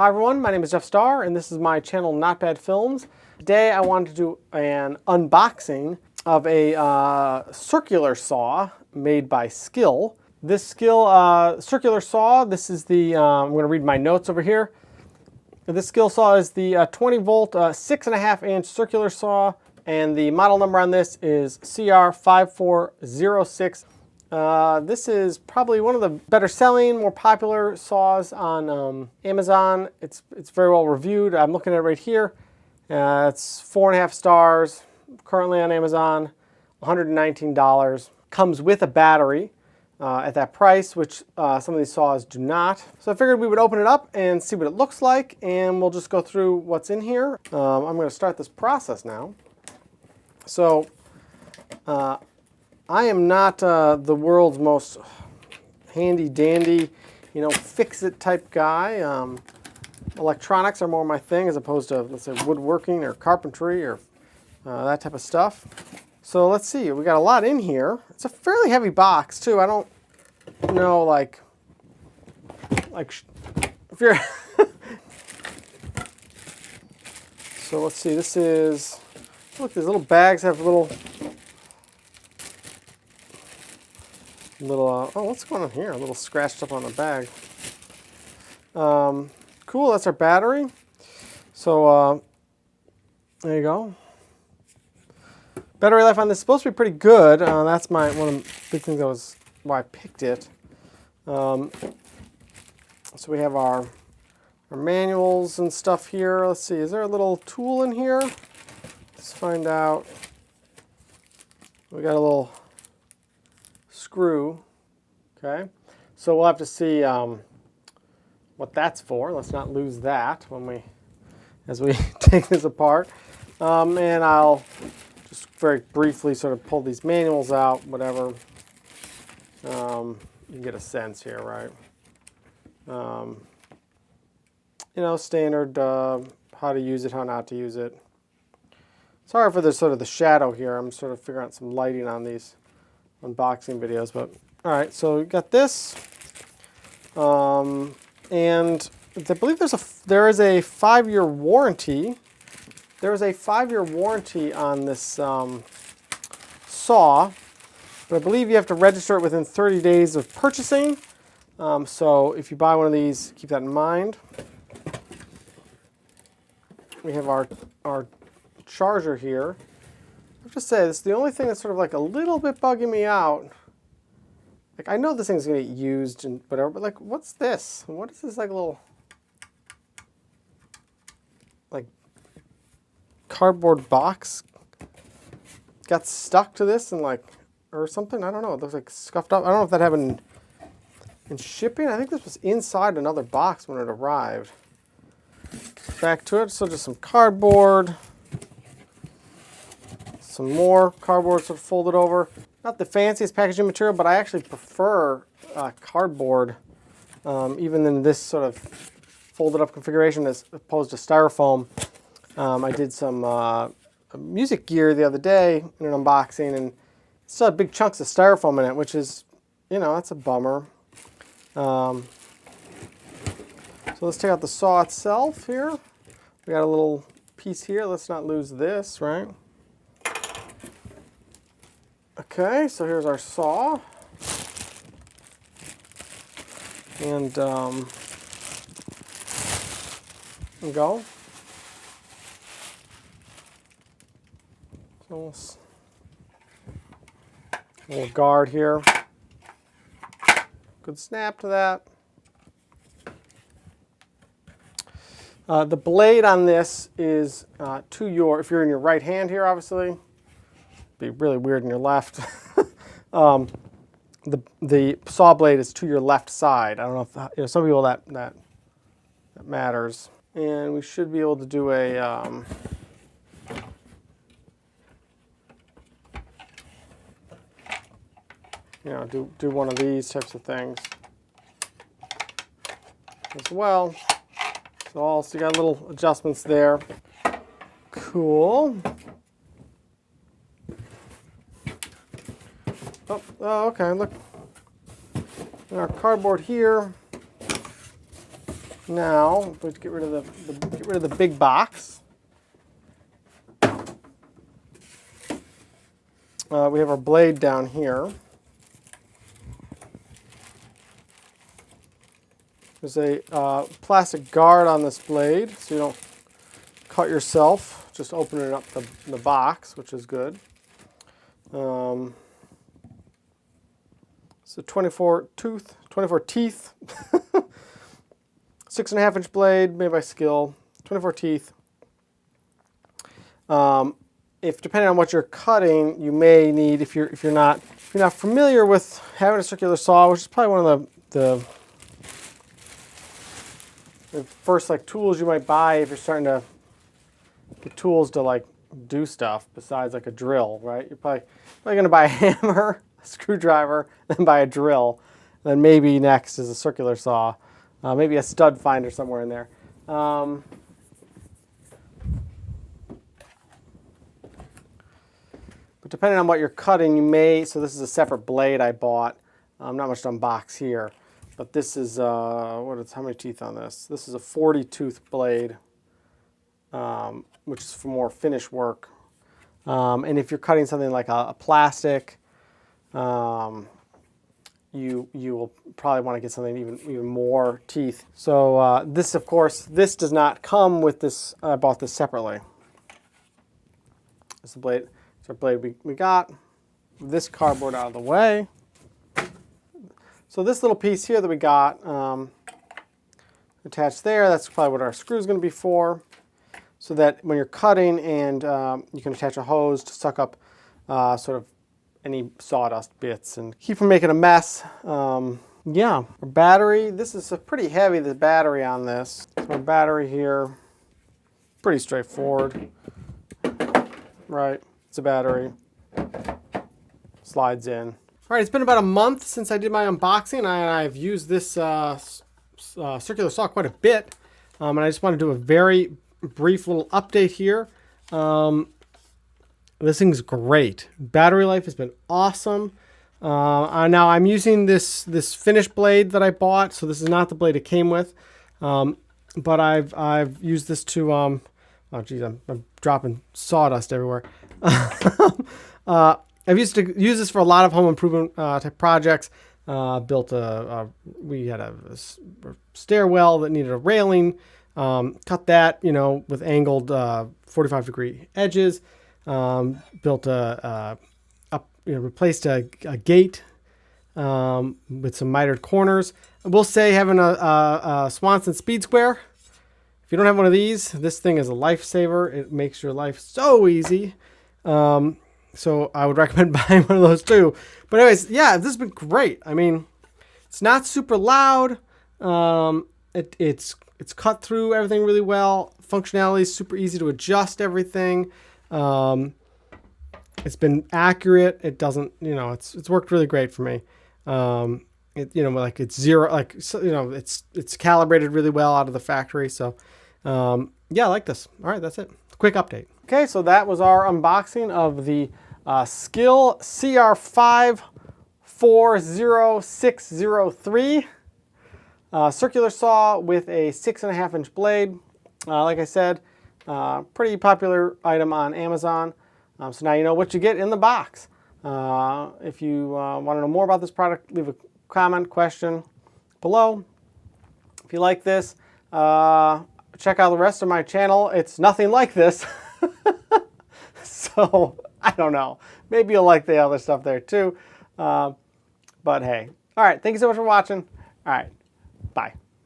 Hi everyone, my name is Jeff Starr and this is my channel Not Bad Films. Today I wanted to do an unboxing of a circular saw made by SKIL. This SKIL circular saw, this is the, I'm going to read my notes over here. This SKIL saw is the 20 volt 6.5 inch circular saw, and the model number on this is CR5406. This is probably one of the better selling, more popular saws on Amazon. It's very well reviewed. I'm looking at it right here. It's 4.5 stars, currently on Amazon, $119. Comes with a battery at that price, which some of these saws do not. So I figured we would open it up and see what it looks like, and we'll just go through what's in here. I'm going to start this process now. So I am not the world's most handy dandy, fix-it type guy. Electronics are more my thing as opposed to, let's say, woodworking or carpentry or that type of stuff. So let's see, we got a lot in here. It's a fairly heavy box too. I don't know, like if you're. So let's see. This is. Look, these little bags have little. Oh, what's going on here? A little scratched up on the bag. Cool, that's our battery. So there you go. Battery life on this is supposed to be pretty good. That's one of the big things that was why I picked it. So we have our manuals and stuff here. Let's see, is there a little tool in here? Let's find out. We got a little screw. Okay, so we'll have to see what that's for. Let's not lose that as we take this apart. And I'll just very briefly sort of pull these manuals out, whatever. You can get a sense here, right? Standard how to use it, how not to use it. Sorry for the sort of the shadow here. I'm sort of figuring out some lighting on these unboxing videos, but all right. So we got this, and I believe there is a 5-year warranty. There is a 5-year warranty on this saw, but I believe you have to register it within 30 days of purchasing. So if you buy one of these, keep that in mind. We have our charger here. I have to say, this is the only thing that's sort of like a little bit bugging me out. Like, I know this thing's gonna get used and whatever, but like, what's this? What is this like little like cardboard box got stuck to this and like or something? I don't know. It looks like scuffed up. I don't know if that happened in shipping. I think this was inside another box when it arrived. Back to it. So just some cardboard. Some more cardboard sort of folded over. Not the fanciest packaging material, but I actually prefer cardboard, even in this sort of folded up configuration as opposed to styrofoam. I did some music gear the other day in an unboxing, and it still had big chunks of styrofoam in it, which is, that's a bummer. So let's take out the saw itself here. We got a little piece here. Let's not lose this, right? Okay, so here's our saw. And there we go. So a little guard here. Good snap to that. The blade on this is if you're in your right hand here, obviously, it'd be really weird in your left. The saw blade is to your left side. I don't know if some people that matters. And we should be able to do a do one of these types of things as well. So you got little adjustments there. Cool. Oh, okay, look. And our cardboard here. Now, let's get rid of the big box. We have our blade down here. There's a plastic guard on this blade, so you don't cut yourself. Just opening up the box, which is good. It's a 24 teeth, 6.5 inch blade made by SKIL, 24 teeth. If depending on what you're cutting, you may need, if you're not familiar with having a circular saw, which is probably one of the first like tools you might buy if you're starting to get tools to like do stuff besides like a drill, right? You're probably going to buy a hammer, a screwdriver, then buy a drill, then maybe next is a circular saw, maybe a stud finder somewhere in there. But depending on what you're cutting, you may, so this is a separate blade I bought. Not much to unbox here, but this is, how many teeth on this? This is a 40 tooth blade, which is for more finish work. And if you're cutting something like a plastic, you will probably want to get something even more teeth. So this, of course, this does not come with this. I bought this separately. This is the blade. It's our blade we got. This cardboard out of the way. So this little piece here that we got attached there, that's probably what our screw is going to be for. So that when you're cutting and you can attach a hose to suck up sort of any sawdust bits and keep from making a mess. Yeah, our battery, this is pretty heavy, the battery on this. So our battery here, pretty straightforward, right? It's a battery, slides in. All right, it's been about a month since I did my unboxing, and I've used this circular saw quite a bit, and I just want to do a very brief little update here. This thing's great. Battery life has been awesome. Now I'm using this finished blade that I bought, so this is not the blade it came with, but I've used this to oh geez, I'm dropping sawdust everywhere. I've used to use this for a lot of home improvement type projects. Built we had a stairwell that needed a railing. Cut that, with angled 45-degree edges. Built replaced a gate with some mitered corners. I will say having a Swanson Speed Square, if you don't have one of these, this thing is a lifesaver. It makes your life so easy. So I would recommend buying one of those too. But anyways, yeah, this has been great. I mean, it's not super loud. It's cut through everything really well. Functionality is super easy to adjust everything. It's been accurate. It doesn't, it's worked really great for me. It's zero, it's calibrated really well out of the factory. So, yeah, I like this. All right, that's it. Quick update. Okay, so that was our unboxing of the SKIL CR540603 circular saw with a 6.5 inch blade. Like I said, pretty popular item on Amazon. So now you know what you get in the box. If you want to know more about this product, leave a comment, question below. If you like this, check out the rest of my channel. It's nothing like this. So, I don't know. Maybe you'll like the other stuff there too. But hey. All right. Thank you so much for watching. All right. Bye.